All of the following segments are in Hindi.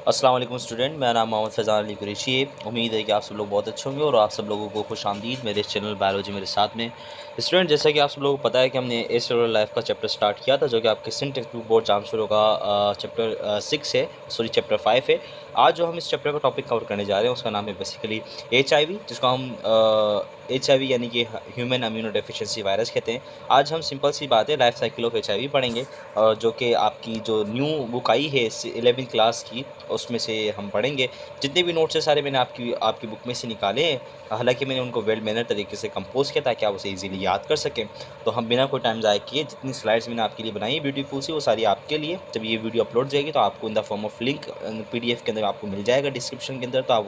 अस्सलाम वालेकुम स्टूडेंट, मेरा नाम मोहम्मद फ़ैज़ान अली कुरैशी है। उम्मीद है कि आप सब लोग बहुत अच्छे होंगे और आप सब लोगों को खुशामदीद मेरे इस चैनल बायोलॉजी मेरे साथ में। स्टूडेंट, जैसा कि आप सब लोगों को पता है कि हमने एसेलुलर लाइफ का चैप्टर स्टार्ट किया था, जो कि आपके सिंध टेक्स्ट बुक बोर्ड एग्जाम शुरू का चैप्टर 6 है, सॉरी चैप्टर 5 है। आज जो हम इस चैप्टर का टॉपिक कवर करने जा रहे हैं उसका नाम है बेसिकली HIV, जिसको हम HIV यानी कि ह्यूमन इम्यूनो डेफिशिएंसी वायरस कहते हैं। आज हम सिंपल सी बात है लाइफ साइकिल ऑफ HIV पढ़ेंगे, जो कि आपकी जो न्यू बुक आई है 11वीं क्लास की, उसमें से हम पढ़ेंगे। जितने भी नोट्स हैं सारे मैंने आपकी आपकी बुक में से निकाले हैं। हालाँकि मैंने उनको वेल मैनर तरीके से कंपोज़ किया ताकि आप उसे ईज़िली याद कर सकें। तो हम बिना कोई टाइम ज़ाया किए जितनी स्लाइड्स मैंने आपके लिए बनाई है ब्यूटीफुल सी, वो सारी आपके लिए। जब ये वीडियो अपलोड जाएगी तो आपको in the form of link PDF के अंदर आपको मिल जाएगा डिस्क्रिप्शन के अंदर, तो आप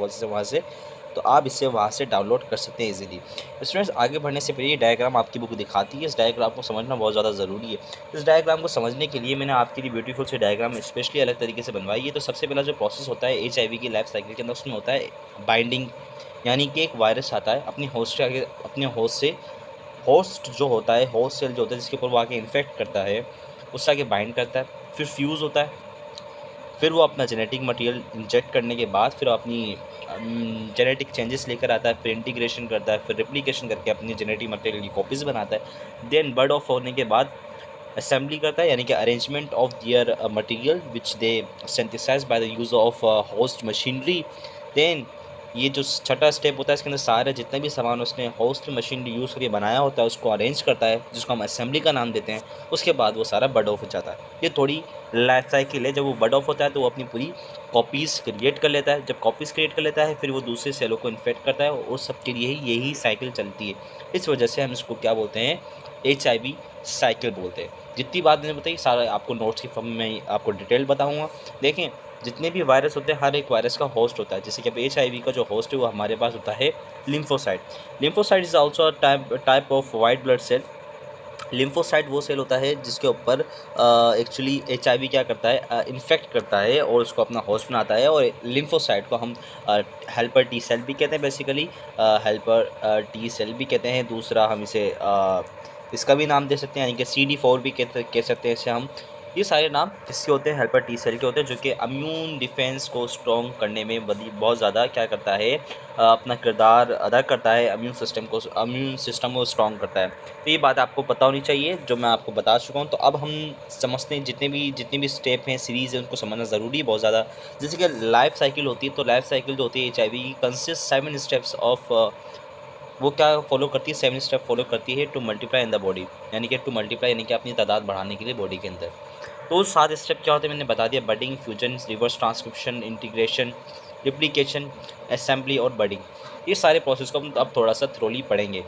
आप इसे वहाँ से डाउनलोड कर सकते हैं ईज़िली। स्टूडेंट्स, आगे बढ़ने से पहले ये डायग्राम आपकी बुक दिखाती है। इस डायग्राम को समझना बहुत ज़्यादा ज़रूरी है। इस डायग्राम को समझने के लिए मैंने आपके लिए ब्यूटीफुल से डायग्राम स्पेशली अलग तरीके से बनवाई है। तो सबसे पहला जो प्रोसेस होता है HIV की लाइफ साइकिल के अंदर, उसमें होता है बाइंडिंग, यानी कि एक वायरस आता है अपनी होस्ट के आगे, अपने होस्ट से, होस्ट जो होता है, होस्ट सेल जो होता है जिसके ऊपर वो आके इन्फेक्ट करता है, उससे आगे बाइंड करता है, फिर फ्यूज़ होता है, फिर वो अपना जेनेटिक मटेरियल इंजेक्ट करने के बाद फिर अपनी जेनेटिक चेंजेस लेकर आता है, फिर इंटीग्रेशन करता है, फिर रेप्लिकेशन करके अपनी जेनेटिक मटेरियल की कॉपीज़ बनाता है। देन बर्ड ऑफ होने के बाद असेंबली करता है, यानी कि arrangement of their material which they synthesize by the use of host machinery. Then ये जो छठा स्टेप होता है, इसके अंदर सारे जितने भी सामान उसने होस्ट मशीनरी यूज़ करके बनाया होता है उसको अरेंज करता है, जिसको हम असेंबली का नाम देते हैं। उसके बाद वो सारा बर्ड ऑफ हो जाता है। ये थोड़ी लाइफ साइकिल है। जब वो बर्ड ऑफ होता है तो वो अपनी पूरी कॉपीज़ क्रिएट कर लेता है। जब कॉपीज़ क्रिएट कर लेता है फिर वो दूसरे सेलों को इन्फेक्ट करता है और उस सब के लिए ही यही साइकिल चलती है। इस वजह से हम इसको क्या बोलते हैं, HIV साइकिल बोलते हैं। जितनी बात मैंने बताई सारा आपको नोट्स की फॉर्म में आपको डिटेल बताऊँगा। देखें, जितने भी वायरस होते हैं हर एक वायरस का होस्ट होता है। जैसे कि अब HIV का जो होस्ट है वो हमारे पास होता है lymphocyte. Lymphocyte is also a type of white blood cell. Lymphocyte वो सेल होता है जिसके ऊपर एक्चुअली HIV क्या करता है, इन्फेक्ट करता है और उसको अपना होस्ट बनाता है। और लिम्फोसाइट को हम हेल्पर टी सेल भी कहते हैं, बेसिकली हेल्पर टी सेल भी कहते हैं। दूसरा हम इसे इसका भी नाम दे सकते हैं, यानी कि CD4 भी कह सकते हैं इसे हम। ये सारे नाम किसके होते हैं, हेल्पर टी सेल के होते हैं, जो कि इम्यून डिफेंस को स्ट्रॉन्ग करने में बहुत ज़्यादा क्या करता है, अपना किरदार अदा करता है, इम्यून सिस्टम को स्ट्रॉन्ग करता है। तो ये बात आपको पता होनी चाहिए जो मैं आपको बता चुका हूँ। तो अब हम समझते हैं जितने भी स्टेप हैं, सीरीज़ है, उनको समझना ज़रूरी है बहुत ज़्यादा। जैसे कि लाइफ साइकिल होती है, तो लाइफ साइकिल जो होती है HIV की कंसिस्ट 7 स्टेप्स ऑफ, वो क्या फॉलो करती है, 7 स्टेप फॉलो करती है to multiply in the body, यानी कि टू मल्टीप्लाई यानी कि अपनी तादाद बढ़ाने के लिए बॉडी के अंदर। तो 7 स्टेप क्या होते हैं मैंने बता दिया, budding, fusion, reverse transcription, integration, replication, assembly और बडिंग। ये सारे प्रोसेस को हम अब थोड़ा सा थ्रोली पढ़ेंगे।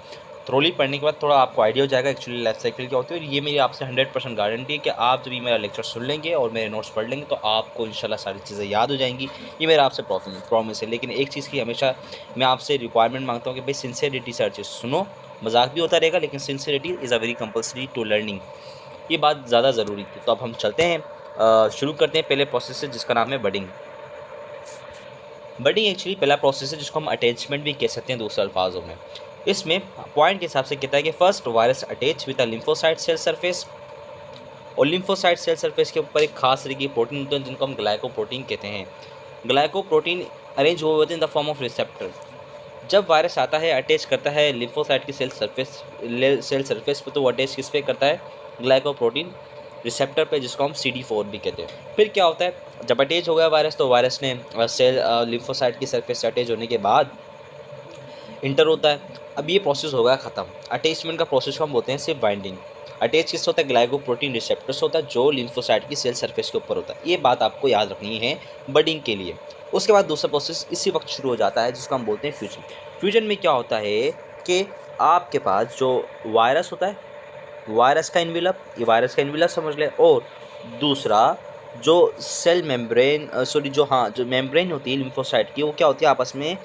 थ्रोली पढ़ने के बाद थोड़ा आपको आइडिया हो जाएगा एक्चुअली लाइफ साइकिल क्या होती है। और ये मेरी आपसे 100% गारंटी है कि आप जब ये मेरा लेक्चर सुन लेंगे और मेरे नोट्स पढ़ लेंगे तो आपको इंशाल्लाह सारी चीज़ें याद हो जाएंगी। ये मेरा आपसे प्रॉमिस है। लेकिन एक चीज़ की हमेशा मैं आपसे रिक्वायरमेंट मांगता हूँ कि भाई सिंसियरिटी से हर चीज़ सुनो। मजाक भी होता रहेगा लेकिन sincerity is a very compulsory to learning. ये बात ज़्यादा ज़रूरी थी। तो अब हम चलते हैं, शुरू करते हैं पहले प्रोसेस से जिसका नाम है बडिंग। बडिंग एक्चुअली पहला प्रोसेस है जिसको हम अटैचमेंट भी कह सकते हैं दूसरे अल्फाजों में। इसमें पॉइंट के हिसाब से कहता है कि first virus attach with a lymphocyte cell surface. और लिम्फोसाइट सेल सरफेस के ऊपर एक खास तरह की प्रोटीन होते हैं जिनको हम ग्लाइकोप्रोटीन कहते हैं। ग्लाइकोप्रोटीन अरेंज हुए होते हैं in the form of receptor. जब वायरस आता है अटैच करता है लिम्फोसाइट की सेल सरफेस पे, तो वो अटैच किस पे करता है, ग्लाइकोप्रोटीन रिसेप्टर पे, जिसको हम CD4 भी कहते हैं। फिर क्या होता है, जब अटैच हो गया वायरस तो वायरस ने सेल लिम्फोसाइट की सरफेस से अटैच होने के बाद इंटर होता है। अब ये प्रोसेस हो गया ख़त्म। अटैचमेंट का प्रोसेस को हम बोलते हैं सिर्फ बाइंडिंग। अटैच किससे होता है, ग्लाइकोप्रोटीन रिसेप्टर से होता है जो लिम्फोसाइट की सेल सरफेस के ऊपर होता है। ये बात आपको याद रखनी है बडिंग के लिए। उसके बाद दूसरा प्रोसेस इसी वक्त शुरू हो जाता है जिसको हम बोलते हैं फ्यूजन। फ्यूजन में क्या होता है कि आपके पास जो वायरस होता है, वायरस का इन्वेलप, ये वायरस का इन्वेलप समझ लें। और दूसरा जो सेल मेम्ब्रेन, जो मेम्ब्रेन होती है लिम्फोसाइट की, वो क्या होती है, आपस में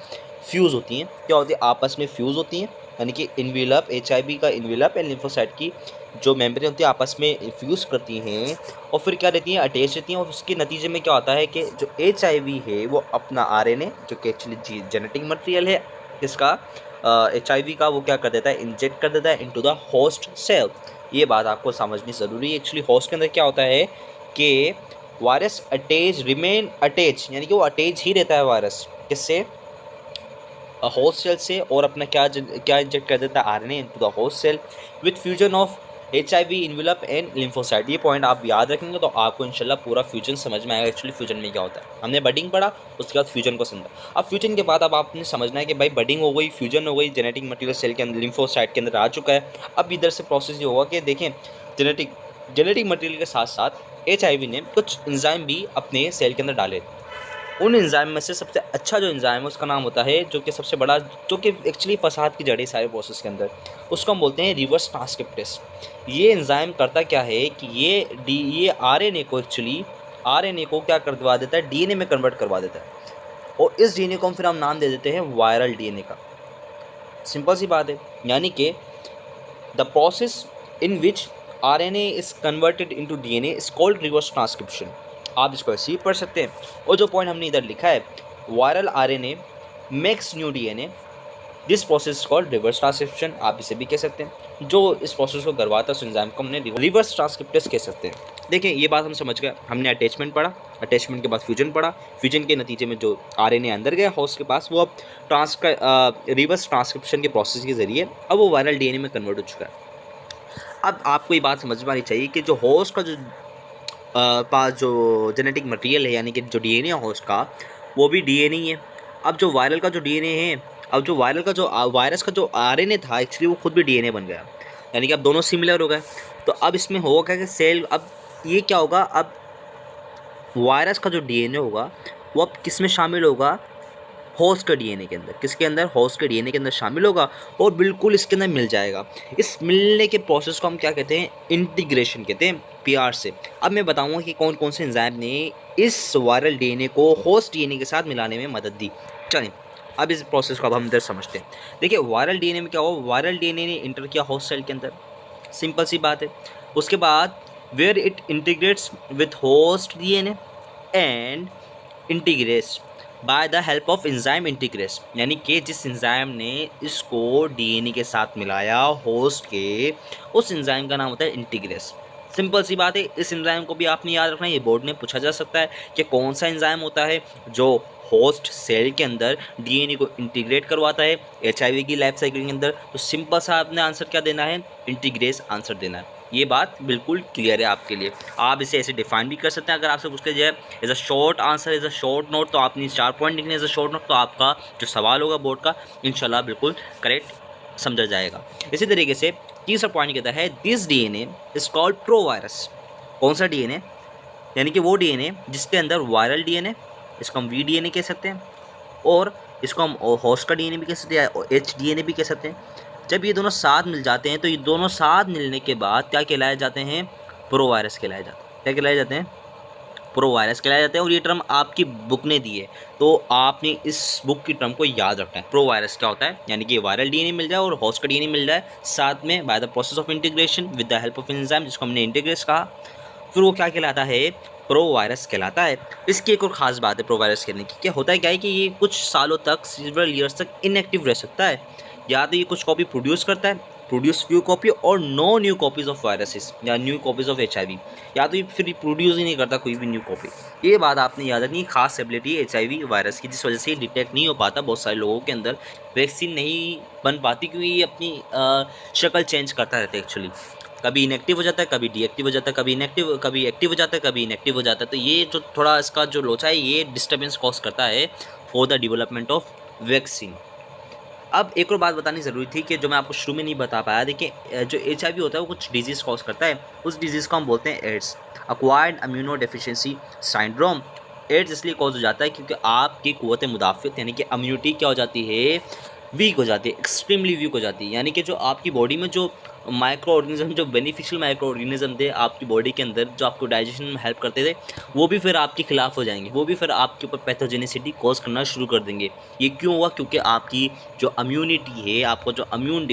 फ्यूज़ होती हैं। क्या होती है, आपस में फ्यूज़ होती हैं, यानी कि इन्वेलप, HIV का इन्वेलप एंड लिम्फोसाइट की जो मेम्ब्रेन होती है आपस में फ्यूज़ करती हैं और फिर क्या रहती हैं, अटैच रहती हैं। और उसके नतीजे में क्या होता है कि जो HIV है वो अपना RNA, जो कि एक्चुअली जेनेटिक मटेरियल है इसका, HIV का, वो क्या कर देता है, इंजेक्ट कर देता है इनटू द होस्ट सेल। ये बात आपको समझनी ज़रूरी है। एक्चुअली होस्ट के अंदर क्या होता है कि वायरस अटैच रिमेन अटैच, यानी कि वो अटैच ही रहता है वायरस किससे, होस्ट सेल से, और अपना क्या इंजेक्ट कर देता है RNA into the host cell with fusion of HIV envelope and lymphocyte. ये पॉइंट आप याद रखेंगे तो आपको इंशाल्लाह पूरा फ्यूजन समझ में आएगा। एक्चुअली फ्यूजन में क्या होता है, हमने बडिंग पढ़ा, उसके बाद फ्यूजन को समझा। अब फ्यूजन के बाद अब आपने समझना है कि भाई बडिंग हो गई, फ्यूजन हो गई, जेनेटिक मटेरियल सेल के अंदर लिम्फोसाइट के अंदर आ चुका है। अब इधर से प्रोसेस ये होगा कि देखें जेनेटिक मटेरियल के साथ साथ HIV ने कुछ एंजाइम भी अपने सेल के अंदर डाले। उन एंजाइम में से सबसे अच्छा जो एंजाइम है उसका नाम होता है, जो कि सबसे बड़ा, जो कि एक्चुअली फसाद की जड़ है सारे प्रोसेस के अंदर, उसको हम बोलते हैं रिवर्स ट्रांसक्रिप्टेस। ये एंजाइम करता क्या है कि ये आरएनए को क्या करवा देता है, डीएनए में कन्वर्ट करवा देता है, और इस डीएनए को हम फिर नाम दे देते हैं वायरल डीएनए का। सिंपल सी बात है, यानी कि the process in which RNA is converted into DNA is called reverse transcription. आप इसको ऐसे ही पढ़ सकते हैं। और जो पॉइंट हमने इधर लिखा है, viral RNA makes new DNA, this process called reverse transcription, आप इसे भी कह सकते हैं। जो इस प्रोसेस को करवाता है उस एंजाइम को हमने रिवर्स ट्रांसक्रिप्टेस कह सकते हैं। देखिए ये बात हम समझ गए। हमने अटैचमेंट पढ़ा, अटैचमेंट के बाद फ्यूजन पढ़ा, फ्यूजन के नतीजे में जो RNA अंदर गया होस्ट के पास, वो अब रिवर्स ट्रांसक्रिप्शन के प्रोसेस के जरिए अब वो वायरल DNA में कन्वर्ट हो चुका है। अब आपको ये बात समझ में आनी चाहिए कि जो होस्ट का जो पास जो जेनेटिक मटेरियल है, यानी कि जो DNA है होस्ट का, वो भी DNA ही है। अब जो वायरल का जो DNA है, अब जो वायरल का जो वायरस का जो RNA था, एक्चुअली वो खुद भी DNA बन गया, यानी कि अब दोनों सिमिलर हो गए। तो अब इसमें होगा क्या कि सेल, अब ये क्या होगा, अब वायरस का जो DNA होगा वो अब किस में शामिल होगा, होस्ट के DNA के अंदर। किसके अंदर, होस्ट के DNA के अंदर शामिल होगा और बिल्कुल इसके अंदर मिल जाएगा। इस मिलने के प्रोसेस को हम क्या कहते हैं, इंटीग्रेशन कहते हैं, PR से। अब मैं बताऊंगा कि कौन कौन से एंजाइम ने इस वायरल DNA को होस्ट DNA के साथ मिलाने में मदद दी। चलें अब इस प्रोसेस को अब हम इधर समझते हैं। देखिए वायरल DNA में क्या हुआ, वायरल DNA ने इंटर किया होस्ट सेल के अंदर, सिंपल सी बात है। उसके बाद where it integrates with host DNA and integrates by the help of enzyme integrase, यानी कि जिस एंजाइम ने इसको DNA के साथ मिलाया होस्ट के, उस एंजाइम का नाम होता है इंटीग्रेस। सिंपल सी बात है। इस एंजाइम को भी आपने याद रखना है, ये बोर्ड में पूछा जा सकता है कि कौन सा एंजाइम होता है जो होस्ट सेल के अंदर DNA को इंटीग्रेट करवाता है HIV की लाइफ साइकिल के अंदर। तो सिंपल सा आपने आंसर क्या देना है, इंटीग्रेस आंसर देना है। ये बात बिल्कुल क्लियर है आपके लिए। आप इसे ऐसे डिफाइन भी कर सकते हैं। अगर आपसे पूछ के जाए as a short answer, as a short note, तो आपने 4 पॉइंट लिखने एज अ शॉर्ट नोट, तो आपका जो सवाल होगा बोर्ड का इंशाल्लाह बिल्कुल करेक्ट समझा जाएगा। इसी तरीके से तीसरा पॉइंट कहता है this DNA is called pro virus. कौन सा DNA, यानी कि वो DNA जिसके अंदर वायरल DNA, इसको हम VDNA कह सकते हैं, और इसको हम होस्ट का DNA भी कह सकते हैं, HDNA भी कह सकते हैं। जब ये दोनों साथ मिल जाते हैं तो ये दोनों साथ मिलने के बाद क्या कहलाए जाते हैं, प्रो वायरस कहलाए जाते हैं। क्या कहलाए जाते हैं, प्रो वायरस कहलाए जाते हैं। और ये टर्म आपकी बुक ने दी है, तो आपने इस बुक की टर्म को याद रखना है। प्रो वायरस क्या होता है, यानी कि वायरल DNA मिल जाए और होस्ट का DNA मिल जाए साथ में by the process of integration with the help of enzyme, जिसको हमने इंटीग्रेस कहा, फिर वो क्या कहलाता है, प्रो वायरस कहलाता है। इसकी एक और ख़ास बात है प्रो वायरस कहने की, क्या होता है क्या है कि ये कुछ सालों तक, सीवरल ईयर्स तक इनएक्टिव रह सकता है। या तो ये कुछ कॉपी प्रोड्यूस करता है, प्रोड्यूस फ्यू कॉपी और no new copies of viruses या न्यू कॉपीज़ ऑफ HIV, या तो ये फिर प्रोड्यूस ही नहीं करता कोई भी न्यू कॉपी। ये बात आपने याद रखनी, खास एबिलिटी HIV वायरस की, जिस वजह से डिटेक्ट नहीं हो पाता बहुत सारे लोगों के अंदर, वैक्सीन नहीं बन पाती, क्योंकि ये अपनी शक्ल चेंज करता रहता है। एक्चुअली कभी इनएक्टिव हो जाता है, कभी डीएक्टिव हो जाता है, कभी एक्टिव हो जाता है, कभी इनएक्टिव हो जाता है। तो ये जो थोड़ा इसका जो लोचा है, ये डिस्टर्बेंस कॉज करता है for the development of vaccine. अब एक और बात बतानी ज़रूरी थी कि जो मैं आपको शुरू में नहीं बता पाया। देखिए जो HIV होता है वो कुछ डिजीज़ कॉज करता है, उस डिजीज़ को हम बोलते हैं AIDS, acquired immuno deficiency syndrome. AIDS इसलिए कॉज हो जाता है क्योंकि आपकी क़ुव्वत मुदाफ़ित, यानी कि इम्यूनिटी क्या हो जाती है, वीक हो जाती है, एक्सट्रीमली वीक हो जाती है। यानी कि जो आपकी बॉडी में जो माइक्रो ऑर्गेनिज्म, जो बेनिफिशियल माइक्रो ऑर्गेनिज्म थे आपकी बॉडी के अंदर, जो आपको डाइजेशन में हेल्प करते थे, वो भी फिर आपके खिलाफ हो जाएंगे, वो भी फिर आपके ऊपर पैथोजेनिसिटी कॉज करना शुरू कर देंगे। ये क्यों हुआ, क्योंकि आपकी जो इम्यूनिटी है, आपका जो इम्यून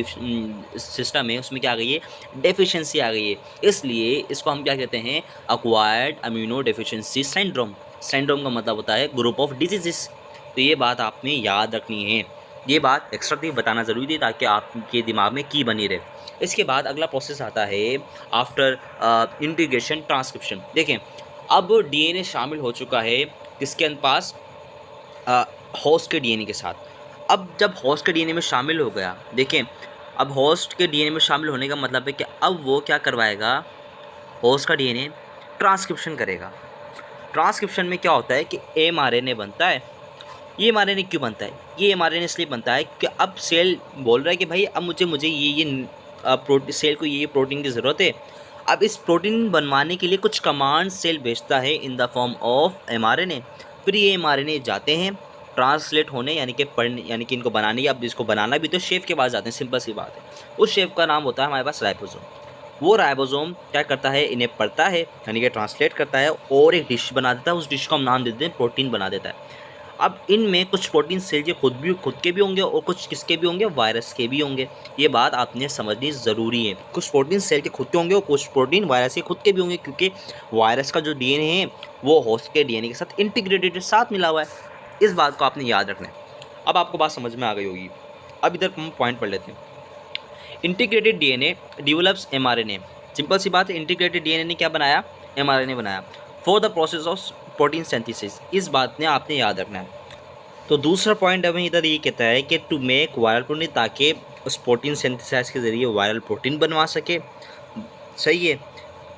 सिस्टम है, उसमें क्या आ गई है, डेफिशिएंसी आ गई है। इसलिए इसको हम क्या कहते हैं, acquired immuno deficiency syndrome. Syndrome का मतलब होता है ग्रुप ऑफ डिजीजेस। तो ये बात आपने याद रखनी है, ये बात एक्स्ट्रा बताना ज़रूरी है ताकि आपके दिमाग में की बनी रहे। इसके बाद अगला प्रोसेस आता है आफ्टर इंटीग्रेशन ट्रांसक्रिप्शन। देखें अब डीएनए शामिल हो चुका है किसके पास, होस्ट के डीएनए के साथ। अब जब होस्ट के डीएनए में शामिल हो गया, देखें अब होस्ट के डीएनए में शामिल होने का मतलब है कि अब वो क्या करवाएगा, होस्ट का डीएनए ट्रांसक्रिप्शन करेगा। ट्रांसक्रिप्शन में क्या होता है कि एमआरएनए बनता है। ये एमआरएनए क्यों बनता है, ये एमआरएनए इसलिए बनता है कि अब सेल बोल रहा है कि भाई अब मुझे ये सेल को ये प्रोटीन की ज़रूरत है। अब इस प्रोटीन बनवाने के लिए कुछ कमांड सेल भेजता है in the form of mRNA. फिर ये एमआरएनए जाते हैं ट्रांसलेट होने, यानी कि पढ़ने, यानी कि इनको बनाने, अब इसको बनाना भी तो शेफ के पास जाते हैं, सिंपल सी बात है। उस शेफ का नाम होता है हमारे पास राइबोसोम। वो राइबोसोम क्या करता है, इन्हें पढ़ता है यानी कि ट्रांसलेट करता है और एक डिश बना देता है। उस डिश को हम नाम देते हैं प्रोटीन बना देता है। अब इनमें कुछ प्रोटीन सेल के खुद के भी होंगे और कुछ किसके भी होंगे, वायरस के भी होंगे। ये बात आपने समझनी ज़रूरी है। कुछ प्रोटीन सेल के खुद के होंगे और कुछ प्रोटीन वायरस के खुद के भी होंगे, क्योंकि वायरस का जो डीएनए है वो होस्ट के डीएनए के साथ इंटीग्रेटेड साथ मिला हुआ है। इस बात को आपने याद रखना है। अब आपको बात समझ में आ गई होगी। अब इधर हम पॉइंट पढ़ लेते हैं। Integrated DNA develops mRNA. Simple सी बात है, इंटीग्रेटेड डीएनए ने क्या बनाया, एमआरएनए बनाया for the process of protein synthesis. इस बात ने आपने याद रखना है। तो दूसरा पॉइंट हमें इधर ये कहता है कि टू मेक वायरल प्रोटीन, ताकि उस प्रोटीन सिंथेसाइज के ज़रिए वायरल प्रोटीन बनवा सके, सही है।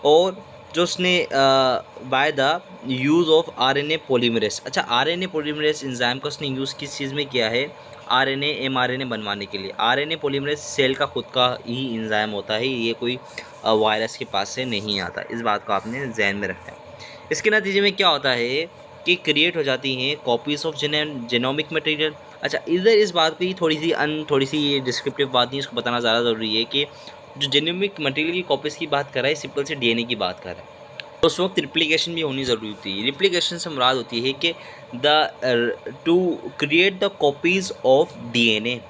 और जो उसने bye the use of RNA polymerase. अच्छा, आरएनए पॉलीमरेज एंजाइम का उसने यूज़ किस चीज़ में किया है, आरएनए एमआरएनए बनवाने के लिए। आरएनए पॉलीमरेज सेल का खुद का ही एंजाइम होता है, ये कोई वायरस के पास से नहीं आता। इस बात को आपने ध्यान में रखना है। इसके नतीजे में क्या होता है कि क्रिएट हो जाती हैं कॉपीज़ ऑफ जेनोमिक मटेरियल। अच्छा, इधर इस बात की थोड़ी सी डिस्क्रिप्टिव बात नहीं, इसको बताना ज़्यादा ज़रूरी है कि जो जेनोमिक मटेरियल की कॉपीज़ की बात कर रहा है, सिंपल से डीएनए की बात कर रहा है। तो उस वक्त रिप्लिकेशन भी होनी ज़रूरी होती है। रिप्लिकेशन से मुराद होती है कि to create the copies of DNA.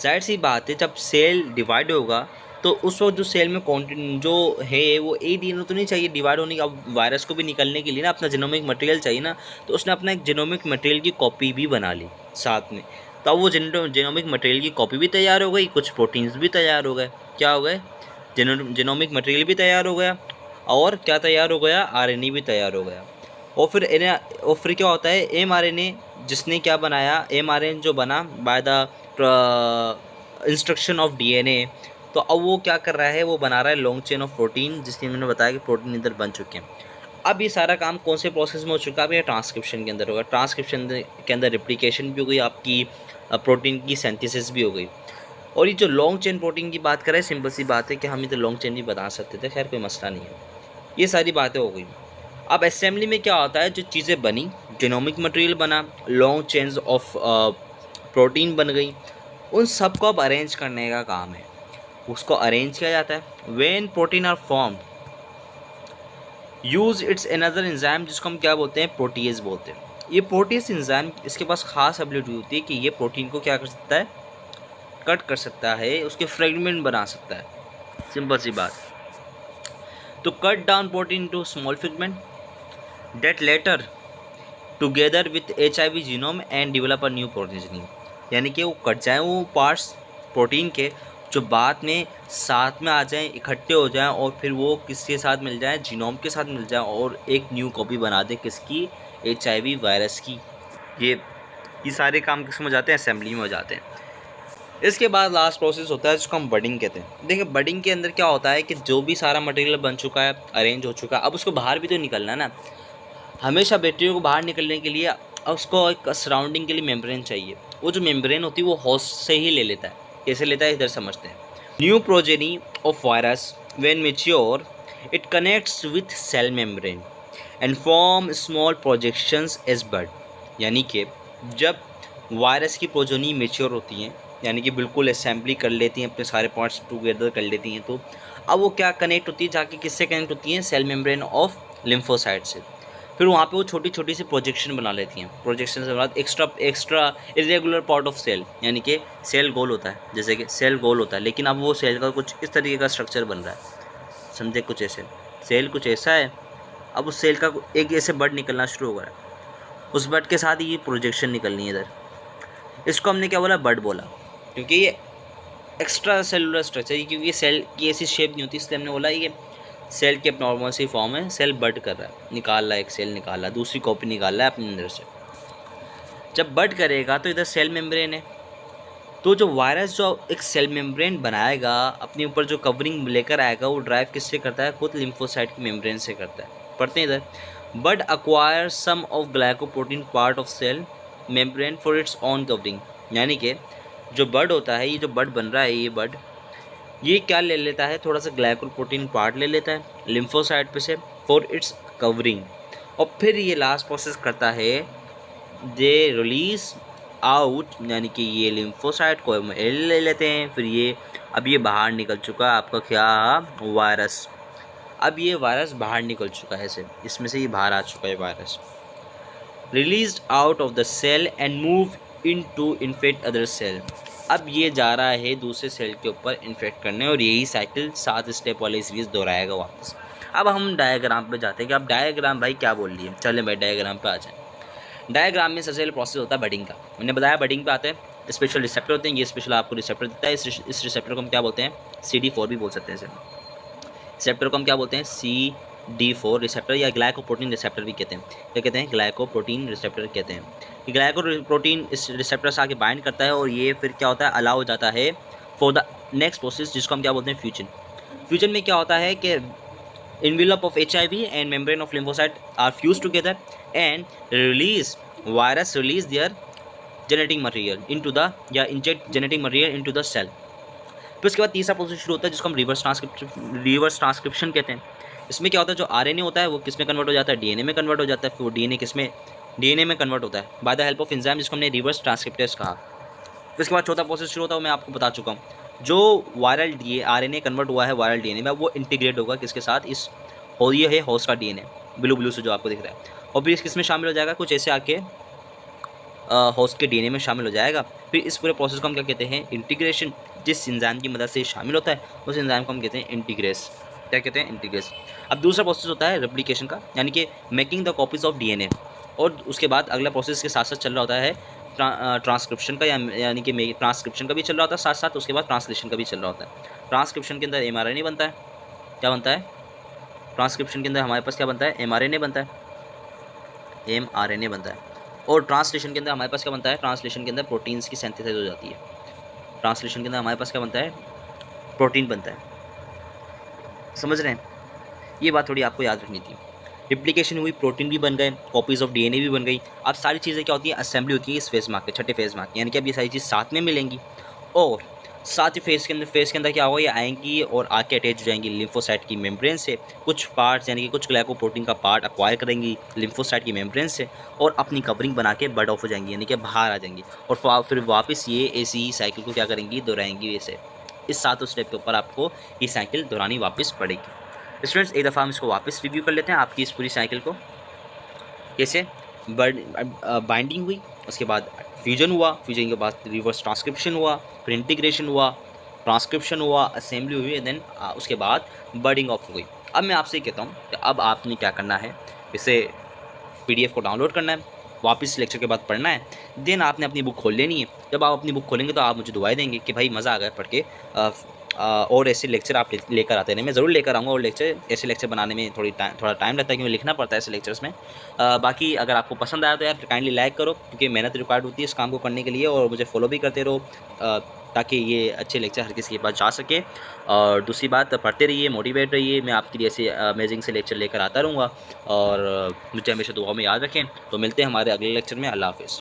जाहिर सी बात है, जब सेल डिवाइड होगा तो उस वक्त जो सेल में कॉन्टेंट जो है वो एक डीएनए तो नहीं चाहिए डिवाइड होने का। अब वायरस को भी निकलने के लिए ना अपना जेनोमिक मटेरियल चाहिए ना, तो उसने अपना एक जेनोमिक मटेरियल की कॉपी भी बना ली साथ में। तो अब वो जेनोमिक मटेरियल की कॉपी भी तैयार हो गई, कुछ प्रोटीन्स भी तैयार हो गए। क्या हो गए, जेनोमिक मटेरियल भी तैयार हो गया, और क्या तैयार हो गया, आरएनए भी तैयार हो गया। और फिर क्या होता है, एमआरएनए जिसने क्या बनाया, एमआरएनए जो बना by the instruction of DNA, तो अब वो क्या कर रहा है, वो बना रहा है लॉन्ग चेन ऑफ प्रोटीन, जिसने मैंने बताया कि प्रोटीन इधर बन चुके हैं। अब ये सारा काम कौन से प्रोसेस में हो चुका है, अब ये ट्रांसक्रिप्शन के अंदर होगा। ट्रांसक्रिप्शन के अंदर रिप्लिकेशन भी हो गई, आपकी प्रोटीन की सिंथेसिस भी हो गई। और ये जो लॉन्ग चेन प्रोटीन की बात करें, सिंपल सी बात है कि हम इधर लॉन्ग चेन भी बता सकते थे, खैर कोई मसला नहीं है। ये सारी बातें हो गई। अब असेंबली में क्या होता है, जो चीज़ें बनी, जेनोमिक मटेरियल बना, लॉन्ग चेन्स ऑफ प्रोटीन बन गई, उन सब को अब अरेंज करने का काम है। उसको अरेंज किया जाता है। When protein are form use its another enzyme, जिसको हम क्या बोलते हैं, प्रोटीएज बोलते हैं। ये प्रोटीएज एंजाइम, इसके पास खास एबिलिटी होती है कि ये प्रोटीन को क्या कर सकता है, कट कर सकता है, उसके फ्रेगमेंट बना सकता है। सिंपल सी बात। तो cut down protein to small fragment that later together with HIV genome and develop a new progeny, यानी कि वो कट जाएँ वो पार्ट्स प्रोटीन के, जो बाद में साथ में आ जाएं, इकट्ठे हो जाएं, और फिर वो किसके साथ मिल जाएं, जीनोम के साथ मिल जाएं, और एक न्यू कॉपी बना दें किसकी, HIV वायरस की। ये सारे काम किस में हो जाते हैं, असेंबली में हो जाते हैं। इसके बाद लास्ट प्रोसेस होता है जिसको हम बडिंग कहते हैं। देखिए, बडिंग के अंदर क्या होता है कि जो भी सारा मटेरियल बन चुका है, अरेंज हो चुका है, अब उसको बाहर भी तो निकलना है ना। हमेशा बैक्टीरिया को बाहर निकलने के लिए उसको एक सराउंडिंग के लिए मेम्ब्रेन चाहिए। वो जो मेम्ब्रेन होती है वो होस्ट से ही ले लेता है। कैसे लेता है, इधर समझते हैं। New progeny of virus when mature it connects with cell membrane and form small projections as bud, यानी कि जब वायरस की प्रोजेनी मैच्योर होती हैं, यानी कि बिल्कुल असेंबली कर लेती हैं, अपने सारे पार्ट्स टुगेदर कर लेती हैं, तो अब वो क्या कनेक्ट होती है, जाके किससे कनेक्ट होती हैं, सेल मेम्ब्रेन ऑफ लिम्फोसाइट से। फिर वहाँ पे वो छोटी छोटी सी प्रोजेक्शन बना लेती हैं। प्रोजेक्शन से बाद extra irregular part of cell, यानी कि सेल गोल होता है, जैसे कि सेल गोल होता है, लेकिन अब वो सेल का कुछ इस तरीके का स्ट्रक्चर बन रहा है। समझे, कुछ ऐसे सेल कुछ ऐसा है। अब उस सेल का एक ऐसे बड निकलना शुरू हो रहा है, उस बड के साथ ही ये प्रोजेक्शन निकलनी है इधर। इसको हमने क्या बोला, बड बोला, क्योंकि ये एक्स्ट्रा सेलुलर स्ट्रक्चर है, क्योंकि ये सेल की ऐसी शेप नहीं होती, इसलिए हमने बोला ये सेल की नॉर्मल सी फॉर्म है, सेल बड कर रहा है, निकाल रहा है, एक सेल निकाल रहा है, दूसरी कॉपी निकाल रहा है अपने अंदर से। जब बड करेगा तो इधर सेल मेम्ब्रेन है, तो जो वायरस जो एक सेल मेम्ब्रेन बनाएगा अपने ऊपर, जो कवरिंग लेकर आएगा, वो ड्राइव किससे करता है? खुद लिम्फोसाइट की मेम्ब्रेन से करता है। पढ़ते हैं इधर, bud acquire some of glycoprotein part of cell membrane for its own covering. यानी कि जो बड होता है, ये जो बड बन रहा है, ये बड ये क्या ले लेता है? थोड़ा सा ग्लाइकोप्रोटीन पार्ट ले लेता है लिम्फोसाइट पे से फॉर इट्स कवरिंग, और फिर ये लास्ट प्रोसेस करता है, दे रिलीज आउट, यानी कि ये लिम्फोसाइट को ले लेते हैं, फिर ये अब ये बाहर निकल चुका है आपका क्या? वायरस। अब ये वायरस बाहर निकल चुका है, ऐसे इसमें से ये बाहर आ चुका है virus, released out of the cell and move in to infect other cell. अब ये जा रहा है दूसरे सेल के ऊपर इन्फेक्ट करने, और यही साइकिल 7 स्टेप वाली सीरीज़ दोहराएगा वापस। अब हम डायग्राम पे जाते हैं कि अब डायग्राम भाई क्या बोल रही है। चलें भाई डायग्राम पे आ जाए। डायग्राम में सबसे पहले प्रोसेस होता है बडिंग का। मैंने बताया बडिंग पे आते हैं स्पेशल रिसेप्टर होते हैं, ये स्पेशल आपको रिसेप्टर देता है। इस रिसेप्टर को हम क्या बोलते हैं? CD4 भी बोल सकते हैं इसे। रिसेप्टर को हम क्या बोलते हैं? CD4 रिसेप्टर, या ग्लाइकोप्रोटीन रिसेप्टर भी कहते हैं। क्या कहते हैं? ग्लाइकोप्रोटीन रिसेप्टर कहते हैं। ये ग्लाइकोप्रोटीन इस रिसेप्टर से आके बाइंड करता है, और ये फिर क्या होता है? अलाउ हो जाता है फॉर द नेक्स्ट प्रोसेस, जिसको हम क्या बोलते हैं? फ्यूजन। फ्यूजन में क्या होता है कि envelope of HIV and membrane of lymphocyte are fused together and virus release their genetic material into the, या inject genetic material into the cell। फिर उसके बाद तीसरा प्रोसेस शुरू होता है, जिसको हम रिवर्स ट्रांसक्रिप्शन कहते हैं। इसमें क्या होता है? जो RNA होता है वो किस में कन्वर्ट हो जाता है? DNA में कन्वर्ट हो जाता है। फिर वो DNA किस में? DNA में कन्वर्ट होता है bye the help of enzyme, जिसको हमने रिवर्स ट्रांसक्रिप्टेज कहा। फिर उसके बाद चौथा प्रोसेस शुरू होता है, मैं आपको बता चुका हूँ। जो वायरल RNA कन्वर्ट हुआ है वायरल DNA में, वो इंटीग्रेट होगा किसके साथ? इस और ये है होस्ट का DNA, ब्लू से जो आपको दिख रहा है, और फिर किस में शामिल हो जाएगा? कुछ ऐसे आके होस्ट के DNA में शामिल हो जाएगा। फिर इस पूरे प्रोसेस को हम क्या कहते हैं? इंटीग्रेशन। जिस एंजाइम की मदद से शामिल होता है उस एंजाइम को हम कहते हैं इंटीग्रेस। क्या कहते हैं? इंटीग्रेस। अब दूसरा प्रोसेस होता है रेप्लिकेशन का, यानी कि making the copies of DNA, और उसके बाद अगला प्रोसेस के साथ साथ चल रहा होता है ट्रांसक्रिप्शन का, यानी कि ट्रांसक्रिप्शन का भी चल रहा होता है साथ साथ, उसके बाद ट्रांसलेशन का भी चल रहा होता है। ट्रांसक्रिप्शन के अंदर mRNA बनता है। क्या बनता है? ट्रांसक्रिप्शन के अंदर हमारे पास क्या बनता है? mRNA बनता है, mRNA बनता है। और ट्रांसलेशन के अंदर हमारे पास क्या बनता है? ट्रांसलेशन के अंदर प्रोटीन्स की सिंथेसिस हो जाती है। ट्रांसलेशन के अंदर हमारे पास क्या बनता है? प्रोटीन बनता है। समझ रहे हैं? ये बात थोड़ी आपको याद रखनी थी। रिप्लिकेशन हुई, प्रोटीन भी बन गए, कॉपीज़ ऑफ DNA भी बन गई। अब सारी चीज़ें क्या होती है? असेंबली होती है इस फेज मार्क के, छठे फेज मार्क, यानी कि अब ये सारी चीज़ साथ में मिलेंगी, और साथ ही फेज़ के अंदर क्या होगा? ये आएंगी और आके अटैच हो जाएंगी लिम्फोसाइट की मेम्ब्रेन से। कुछ पार्ट्स, यानी कि कुछ ग्लाइकोप्रोटीन का पार्ट अक्वायर करेंगी लिम्फोसाइट की मेम्ब्रेन से, और अपनी कवरिंग बना के बड ऑफ हो जाएंगी, यानी कि बाहर आ जाएंगी, और फिर वापस ये ऐसी ही साइकिल को क्या करेंगी? दोहराएंगी। वैसे इस 7 स्टेप के ऊपर आपको ये साइकिल दोहरानी वापस पड़ेगी। स्टूडेंट्स, एक दफ़ा हम इसको वापस रिव्यू कर लेते हैं आपकी इस पूरी साइकिल को। कैसे? बाइंडिंग हुई, उसके बाद फ्यूजन हुआ, फ्यूजन के बाद रिवर्स ट्रांसक्रिप्शन हुआ, फिर इंटीग्रेशन हुआ, ट्रांसक्रिप्शन हुआ, असेंबली हुई, देन उसके बाद बर्डिंग ऑफ हो गई। अब मैं आपसे कहता हूँ कि अब आपने क्या करना है? इसे PDF को डाउनलोड करना है, वापस लेक्चर के बाद पढ़ना है, देन आपने अपनी बुक खोल लेनी है। जब आप अपनी बुक खोलेंगे तो आप मुझे दुआएं देंगे कि भाई मज़ा आ गया पढ़ के, और ऐसे लेक्चर आप लेकर आते हैं। मैं ज़रूर लेकर आऊँगा, और ऐसे लेक्चर बनाने में थोड़ा टाइम लगता है, क्योंकि लिखना पड़ता है ऐसे लेक्चर्स में। बाकी अगर आपको पसंद आया तो यार काइंडली लाइक करो, क्योंकि मेहनत रिक्वायर्ड होती है इस काम को करने के लिए, और मुझे फॉलो भी करते रहो, ताकि ये अच्छे लेक्चर हर किसी के पास जा सके। और दूसरी बात, पढ़ते रहिए, मोटिवेट रहिए, मैं आपके लिए ऐसे अमेजिंग से लेक्चर लेकर आता रहूँगा, और मुझे हमेशा दुआ में याद रखें। तो मिलते हैं हमारे अगले लेक्चर में। अल्लाह हाफ़िज़।